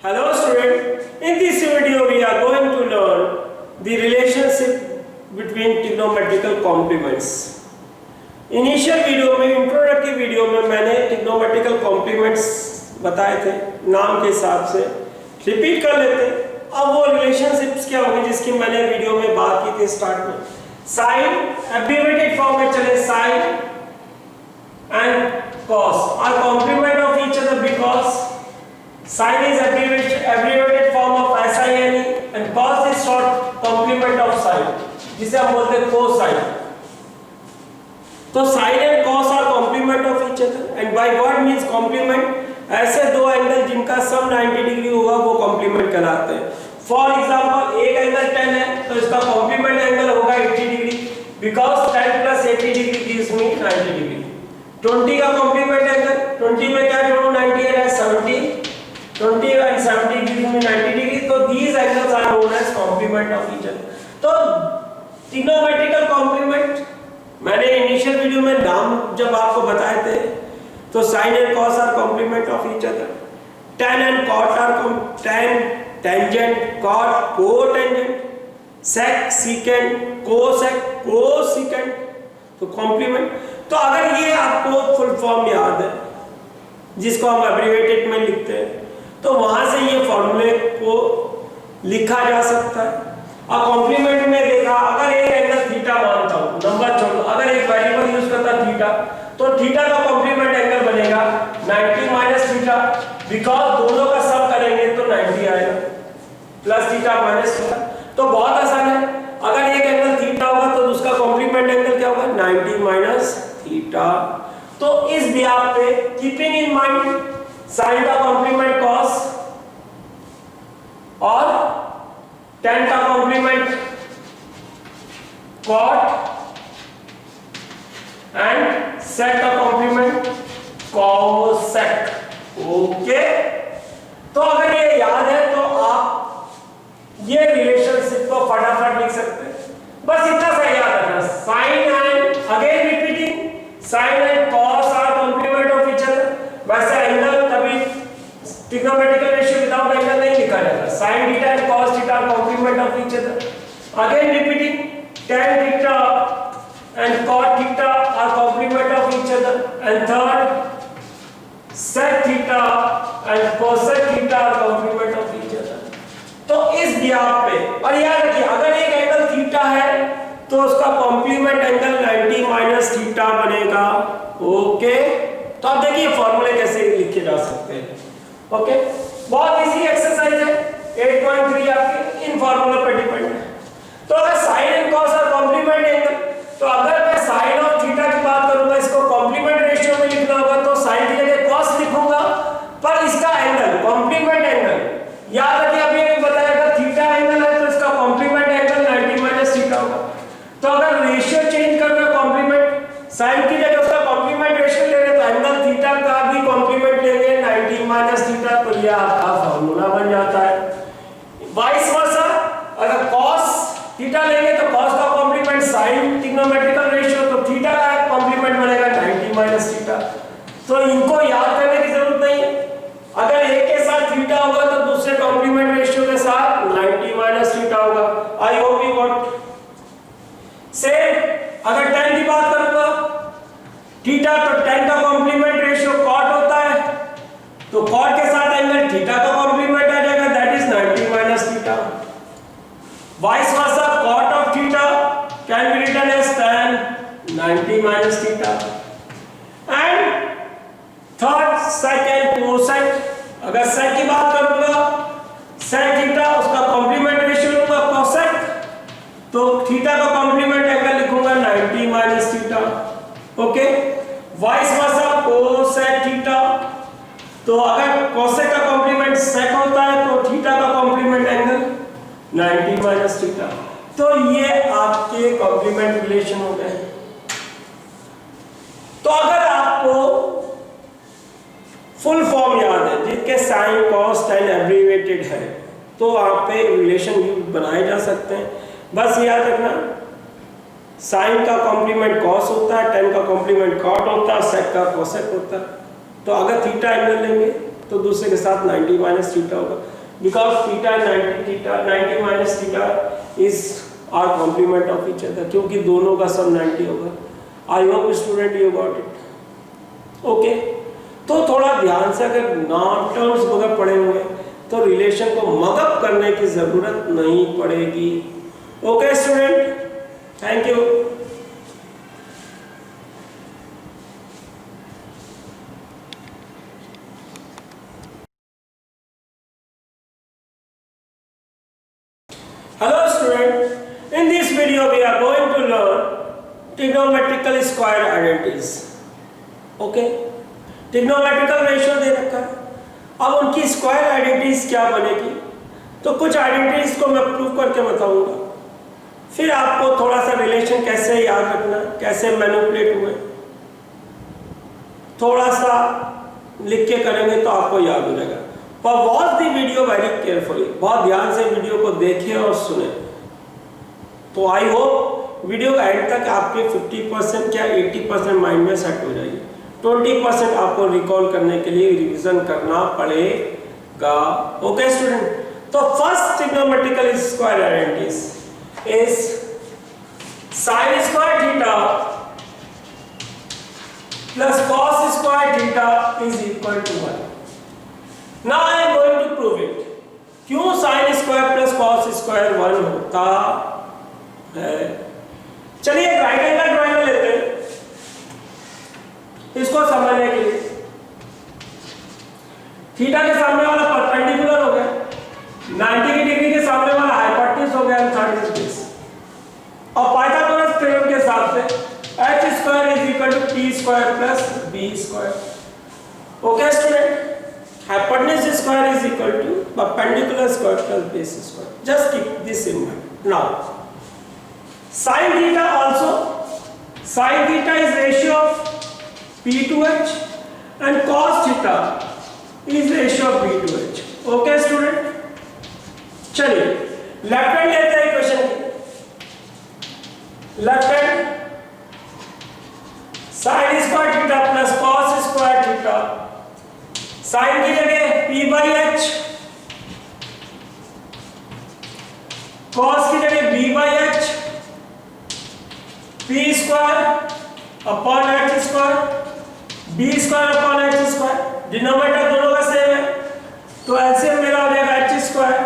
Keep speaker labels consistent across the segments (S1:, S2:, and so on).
S1: Hello student, in this video we are going to learn the relationship between trigonometrical complements. Initial video में introductory video में मैंने trigonometrical compliments बताए थे नाम के हिसाब से, रिपीट कर लेते हैं। अब वो रिलेशनशिप्स क्या होंगे जिसकी मैंने वीडियो में बात की थी स्टार्ट में। साइन एब्रिविएटेड फॉर्म में चले, sine and cos are complement of each other because sin is abbreviated form of sin and cos is short complement of sin, जिसे हम बोलते हैं cosine। तो sin and cos are complement of each other and by what means complement? ऐसे दो angle जिनका सम 90 degree होगा वो complement कहलाते हैं। फॉर एग्जांपल एक एंगल 10 है तो इसका complement एंगल होगा 80 degree because 10 plus 80 degree gives me 90 degree. 20 का complement एंगल, 20 में क्या जोड़ूं 90 है 70, 20 and 70 gives me 90 degree, so these angles are known as complement of each other। तो trigonometrical complement मैंने इनिशियल वीडियो में नाम जब आपको बताए थे तो sin and cos are complement of each other, tan and cot are tan tangent, cot cotangent, sec secant, cosec cosecant, तो complement। तो अगर ये आपको फुल फॉर्म याद है जिसको हम एब्रिविएटेड में लिखते हैं तो वहां से ये फॉर्मूले को लिखा जा सकता है। अब कॉम्प्लीमेंट में देखा, अगर एक एंगल थीटा मानता हूं, नंबर छोड़ो, अगर एक वेरिएबल यूज करता थीटा तो थीटा का कॉम्प्लीमेंट एंगल बनेगा 90 माइनस थीटा, बिकॉज दोनों का सम करेंगे तो 90 आएगा प्लस थीटा माइनस थीटा। तो बहुत आसान है, अगर एक एंगल थीटा होगा तो उसका कॉम्प्लीमेंट एंगल क्या होगा 90 माइनस थीटा। तो इस बिहाफ पे कीपिंग इन माइंड साइन का कॉम्प्लीमेंट कॉस और tan का कॉम्प्लीमेंट कॉट एंड sec का कॉम्प्लीमेंट कॉसेक। ओके, तो अगर ये याद है तो आप ये रिलेशनशिप को फटाफट लिख सकते हैं। बस इतना सा याद रखना, sine and again repeating, sine and cos are complement of each other. वैसे एंगल कभी ट्रिग्नोमेट्रिकल रेशियो विदाउट एंगल नहीं लिखा जाता। sin theta and cos theta are complement of each other. Again repeating, tan theta and cot theta are complement of each other. And third sec theta and cosec theta are complement of each other. तो इस behalf पे, और याद रखिए अगर एक angle theta है तो उसका कॉम्प्लीमेंट एंगल 90 माइनस थीटा बनेगा। ओके, तो आप देखिए फॉर्मूले कैसे लिखे जा सकते हैं। ओके, बहुत इजी एक्सरसाइज है, 8.3 आपके इन फॉर्मूला पर डिपेंड है। तो अगर sine and cos are complement angle, तो अगर मैं साइन ऑफ थीटा की बात करूंगा, इसको कॉम्प्लीमेंट रेशियो में लिखना होगा तो साइन की जगह कॉस लिखूंगा, पर इसका एंगल कॉम्प्लीमेंट एंगल याद रखिए, अभी मैंने बताया अगर थीटा एंगल है तो इसका कॉम्प्लीमेंट एंगल 90 माइनस थीटा होगा। तो अगर रेशियो चेंज करना कॉम्प्लीमेंट साइन की जगह उसका कॉम्प्लीमेंट रेशियो ले रहे तो एंगल थीटा का भी कॉम्प्लीमेंट लेंगे 90 माइनस थीटा, तो ये आपका फार्मूला बन जाता है। वाइस वर्सा, अगर cos थीटा लेंगे तो cos का कॉम्प्लीमेंट sin ट्रिग्नोमेट्रिकल रेशियो, तो थीटा का कॉम्प्लीमेंट बनेगा 90 माइनस थीटा। तो इनको याद करने की जरूरत नहीं है, अगर एक के साथ थीटा होगा तो दूसरे कॉम्प्लीमेंट रेशियो के साथ 90 माइनस थीटा होगा। I hope you got. Same अगर tan की बात करूंगा थीटा, तो tan का कॉम्प्लीमेंट रेशियो cot होता है, तो cot के साथ एंगल थीटा का कॉम्प्लीमेंट आ जाएगा, that is 90 minus theta. Vice versa, cot of theta can be written as tan 90 minus theta. And third sec and cosec, अगर sec की बात करूंगा sec थीटा उसका कॉम्प्लीमेंट रेशियो लूंगा cosec, तो थीटा का कॉम्प्लीमेंट एंगल लिखूंगा 90 minus theta. Okay, vice versa cosec theta, तो अगर cosec का कॉम्प्लीमेंट sec होता है तो थीटा का कॉम्प्लीमेंट एंगल 90 माइनस थीटा। तो ये आपके कॉम्प्लीमेंट रिलेशन हो गए। तो अगर आपको फुल फॉर्म याद है जिसके sin cos tan एब्रिविएटेड है तो आप पे रिलेशन बनाए जा सकते हैं। बस याद रखना, साइन का कॉम्प्लीमेंट cos होता है, tan का कॉम्प्लीमेंट cot होता है, sec का cosec होता है। तो अगर थीटा एंगल लेंगे तो दूसरे के साथ 90 माइनस थीटा होगा, because theta and 90 minus theta is are complement of each other, क्योंकि दोनों का सम 90 होगा। I hope student you got it. Okay, तो थोड़ा ध्यान से अगर नॉन टर्म्स वगैरह पड़े हुए तो रिलेशन को मगअप करने की जरूरत नहीं पड़ेगी। Okay student, thank you. Hello student, in this video we are going to learn trigonometrical square identities. Okay, trigonometrical ratio दे रखा है, अब उनकी स्क्वायर आइडेंटिटीज क्या बनेगी, तो कुछ आइडेंटिटीज को मैं प्रूव करके बताऊंगा, फिर आपको थोड़ा सा रिलेशन कैसे याद रखना, कैसे मैनिपुलेट हुए, थोड़ा सा लिख के करेंगे तो आपको याद हो जाएगा। पर watch the video very carefully, बहुत ध्यान से वीडियो को देखें और सुने। तो आई होप वीडियो का एंड तक आपके 50% क्या 80% माइंड में सेट हो जाएगी, 20% आपको रिकॉल करने के लिए रिवीजन करना पड़ेगा। ओके स्टूडेंट, तो first trigonometrical square identities is sine square theta plus cos square theta is equal to 1। Now I am going to prove it. क्यों sin square plus cos square 1 होता है? चलिए एक राइट एंगल ट्रायंगल लेते हैं इसको समझने के लिए। थीटा के सामने वाला परपेंडिकुलर हो गया, 90 डिग्री के सामने वाला हाइपोटेन्यूज हो गया 30 डिग्री, और पाइथागोरस थ्योरम के हिसाब से h square is equal to p square plus b square. ओके स्टूडेंट, hypotenuse square is equal to perpendicular square plus base square. Just keep this in mind. Now, sin theta also, sin theta is ratio of p to h and cos theta is ratio of b to h. Okay student? चलिए left hand लेते हैं equation की। Left hand sin square theta plus cos square theta, sine की जगह p by H, cos की जगह b by H, p square upon H square, b square upon H square, denominator दोनों का same है तो एलसीएम मेरा हो जाएगा एच स्क्वायर,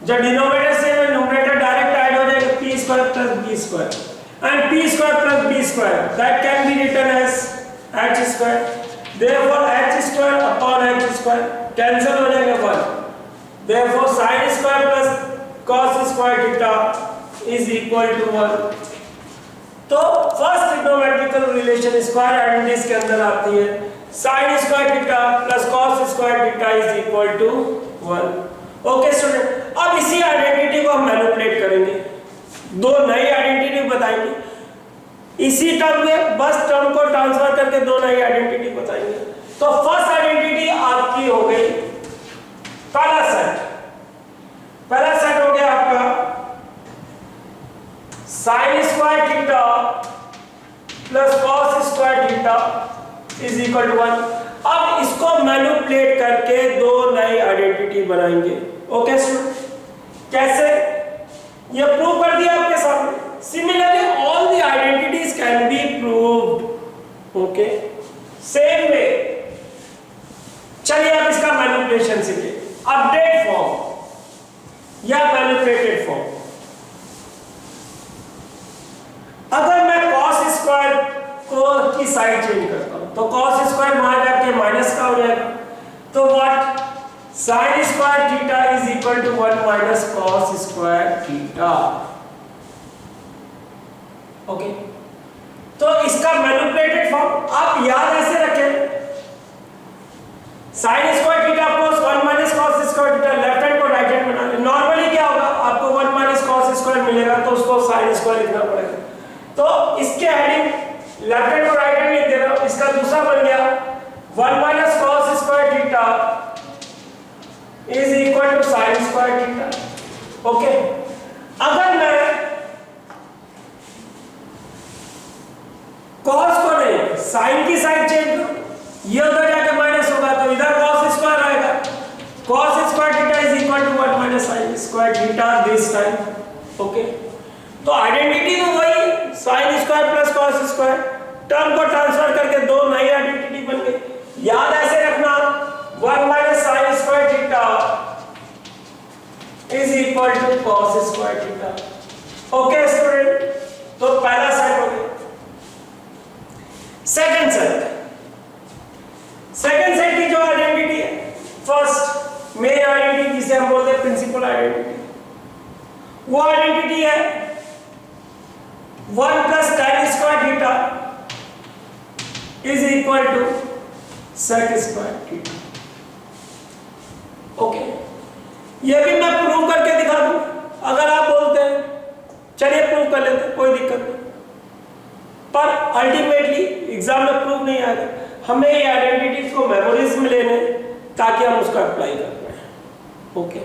S1: जब डिनोमिनेटर सेम है न्यूमरेटर डायरेक्ट ऐड हो जाएगा p square plus b square and p square plus b square that can be written as h square. Therefore h square upon h square cancel हो जाएगा 1. Therefore sin square plus cos square theta is equal to 1. तो first trigonometrical relation square identities के अंदर आती है sin square theta plus cos square theta is equal to 1। Okay student, अब इसी identity को हम मैनिपुलेट करेंगे, दो नई आइडेंटिटी बताएंगे, इसी टर्म में बस टर्म को ट्रांसफर करके दो नई आइडेंटिटी बताएंगे। तो फर्स्ट आइडेंटिटी आपकी हो गई, पहला सेट हो गया आपका sine square theta plus cos square theta is equal to 1। अब इसको मैनिपुलेट करके दो नई आइडेंटिटी बनाएंगे। ओके स्टूडेंट, कैसे ये प्रूव कर दिया आपके सामने। Similarly, all the identities can be proved. Okay, same way. चलिए अब इसका मैनिपुलेशन सीखिए, अपडेट फॉर्म या मैनिपुलेटेड फॉर्म। अगर मैं cos स्क्वायर को की साइड चेंज करता हूं तो cos स्क्वायर वहां जाके माइनस का हो जाएगा, तो what sin square theta is equal to 1 minus cos square theta. Okay, तो इसका मैनिपुलेटेड फॉर्म आप याद ऐसे रखें, sin square theta plus 1 minus cos square theta, left hand को राइट हैंड बना ले। नॉर्मली क्या होगा, आपको 1 माइनस cos स्क्वायर मिलेगा तो उसको sin स्क्वायर लिखना पड़ेगा, तो इसके हेडिंग लेफ्ट हैंड को राइट हैंड लिख दे रहा हूं। इसका दूसरा बन गया 1 minus cos square theta is equal to sin square theta. Okay, अगर मैं cos को नहीं sin की साइड चेंज करो, ये उधर जाके माइनस होगा तो इधर cos square theta this time. Okay, तो आइडेंटिटी तो वही sine square plus cos square, term को ट्रांसफर करके दो नई आइडेंटिटी बन गई। याद ऐसे रखना 1 minus sine square theta is equal to cos square theta. Okay student, तो पहला सेट हो गया। सेकंड सेट की जो आइडेंटिटी है, फर्स्ट मेन आइडेंटिटी जिसे हम बोलते हैं प्रिंसिपल आइडेंटिटी, वो आइडेंटिटी है 1 plus tan square theta is equal to sec square theta. Okay, ये भी मैं प्रूव करके दिखा दूं अगर आप बोलते हैं, चलिए प्रूव कर लेते हैं, कोई दिक्कत नहीं, पर अल्टीमेटली एग्जाम में प्रूव नहीं आएगा। हमें ये आइडेंटिटीज को मेमोरीज में लेने ताकि हम उसका अप्लाई कर पाए। Okay,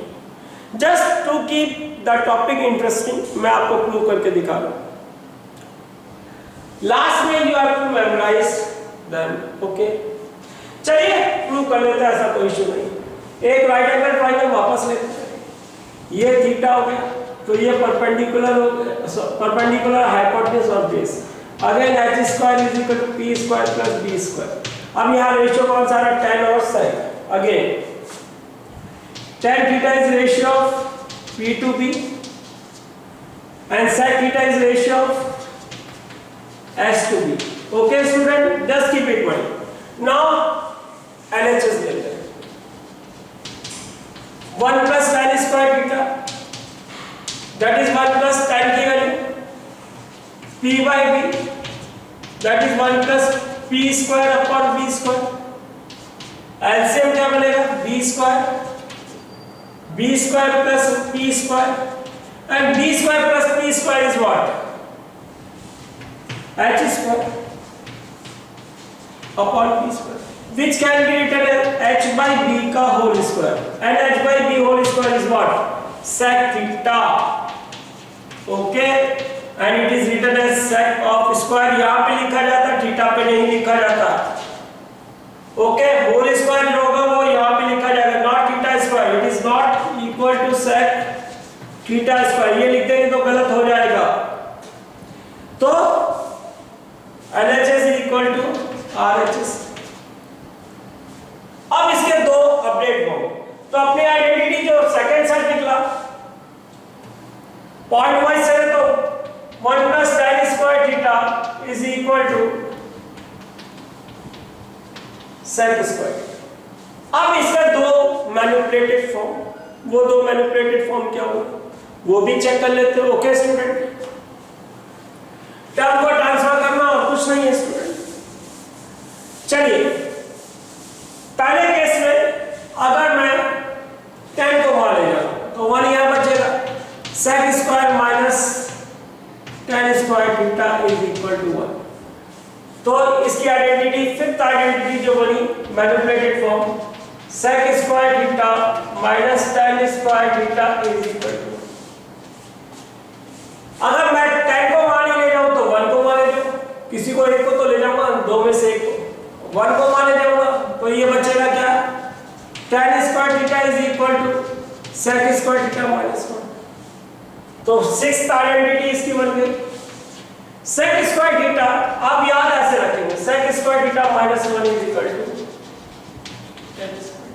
S1: just to keep the topic interesting मैं आपको प्रूव करके दिखा रहा हूं। लास्ट में you have to memorize them. Okay, चलिए प्रूव कर लेते हैं, ऐसा कोई इशू नहीं। एक राइट एंगल ट्रायंगल वापस लेते हैं, ये थीटा हो गया, तो ये परपेंडिकुलर हो गया, परपेंडिकुलर हाइपोटेन्यूज और base. Again h square is equal to p square plus b square. अब यहाँ रेशियो कौन सा रहा, tan और sin। Again tan theta is ratio of p to b and sec theta is ratio of s to b. Okay student, just keep it in mind. Now LHS लेते हैं, 1 plus tan square theta, that is 1 plus tan की value p by b, that is 1 plus p square upon b square। LCM क्या बनेगा, b square plus p square, and b square plus p square is what, h square upon p square, which can be written as h by b का whole square, and h by b whole square is what, sec theta। okay, and it is written as sec of square, यहाँ पे लिखा जाता, theta पे नहीं लिखा जाता। Okay, whole square जो होगा वो यहाँ पे लिखा जाएगा, not theta square, it is not equal to sec theta square, ये लिख देंगे तो गलत हो जाएगा। तो LHS is equal to RHS। अब इसके दो अपडेट होंगे, तो अपनी आइडेंटिटी जो सेकंड सेट निकला पॉइंट वाइज से, तो 1 plus tan square theta is equal to sec square। अब इसका दो मैनिपुलेटेड फॉर्म, वो दो मैनिपुलेटेड फॉर्म क्या होगा वो भी चेक कर लेते हैं। ओके स्टूडेंट, टर्म को ट्रांसफर करना और कुछ नहीं है स्टूडेंट। चलिए पहले केस में अगर मैं 10 को मान ले जाऊं तो 1 यहां बचेगा, sec square minus tan square theta is equal to 1। तो इसकी आइडेंटिटी, फिफ्थ आइडेंटिटी जो बनी manipulated form, sec square theta minus tan square theta is equal to. अगर मैं tan को मान ले जाऊं तो 1 को मान ले जाऊं, किसी को एक को तो ले जाऊंगा, दो में से एक को 1 को मान ले जाऊंगा, तो ये बचेगा क्या, tan square theta is equal to sec square theta minus 1। तो सिक्स्थ आइडेंटिटी इसकी बन गई। sec स्क्वायर थीटा आप याद ऐसे रखेंगे, sec square theta minus 1 is equal to tan square.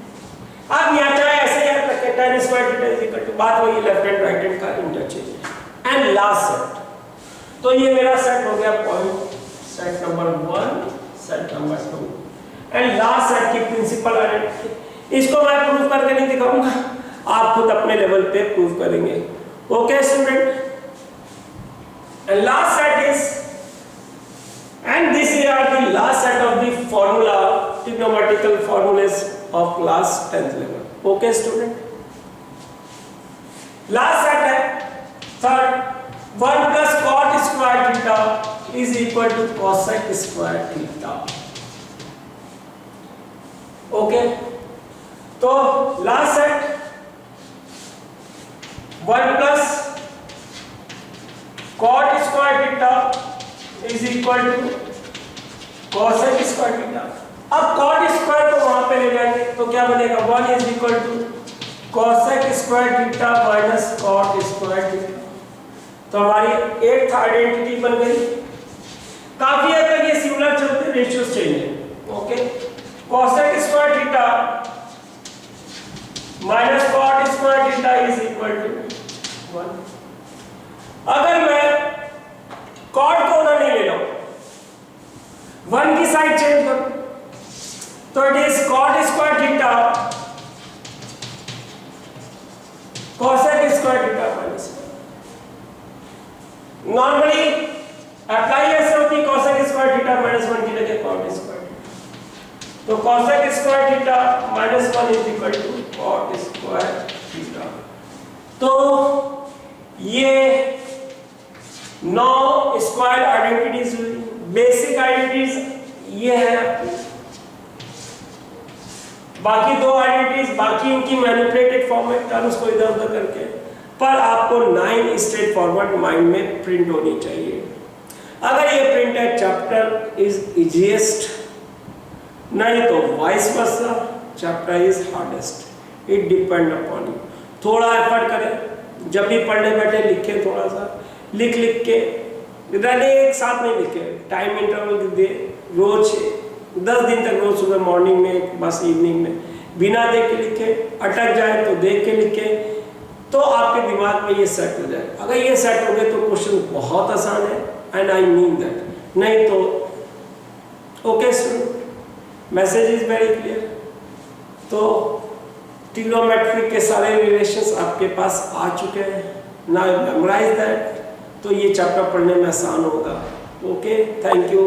S1: आप यहाँ चाहे ऐसे याद रखें, tan square theta is equal to, बात वही लेफ्ट हैंड राइट हैंड का इंटरचेंज। एंड लास्ट सेट, तो ये मेरा सेट हो गया point set number 1, set number 2, and last set की प्रिंसिपल आइडेंटिटी। इसको मैं प्रूव करके नहीं दिखाऊंगा, आप खुद अपने लेवल पे प्रूव करेंगे। Okay student, and last set is, and this is the last set of the formula, trigonometrical formulas of class 10th level. Okay student, last set है third, 1 plus cot square theta is equal to cosec square theta. Okay, तो last set 1 plus cot square theta is equal to cosec square theta। अब cot square को वहां पे ले जाएंगे तो क्या बनेगा, 1 is equal to cosec square theta minus cot square theta. तो हमारी एट्थ आइडेंटिटी बन गई। काफी हद तक ये सिमिलर चलते, रेशियोज चेंज है। Okay, cosec square theta minus cot square theta is equal to 1। अगर मैं cot को उधर नहीं ले लूं, 1 की साइड चेंज करूं, तो it is cot square theta cosec square theta minus. Normally apply ऐसे होती है cosec स्क्वायर थीटा माइनस 1 की जगह cot स्क्वायर। तो cosec square theta minus 1 is equal to cot square theta. तो ये 9 स्क्वायर आइडेंटिटीज हुई। बेसिक आइडेंटिटीज ये है आपकी। बाकी दो आइडेंटिटीज, बाकी उनकी मैनिपुलेटेड फॉर्मेट टर्म्स को इधर उधर करके, पर आपको 9 स्ट्रेट फॉरवर्ड माइंड में प्रिंट होनी चाहिए। अगर ये प्रिंट है चैप्टर इज इजीएस्ट, नहीं तो vice versa chapter is hardest. It depend upon you. थोड़ा एफर्ट करें, जब भी पढ़ने बैठे लिखें, थोड़ा सा लिख के रहने, एक साथ नहीं लिखे, टाइम इंटरवल दे, रोज 10 दिन तक, रोज सुबह मॉर्निंग में, बस इवनिंग में, बिना देख के लिखे, अटक जाए तो देख के लिखे, तो आपके दिमाग में ये सेट हो जाए। अगर ये सेट हो गए तो क्वेश्चन बहुत आसान है, एंड आई मीन दैट। नहीं तो okay student, message is very clear. तो ट्रिग्नोमेट्री के सारे रिलेशंस आपके पास आ चुके हैं। नाउ मेमोराइज दैट, तो ये चैप्टर पढ़ने में आसान होगा। Okay, thank you.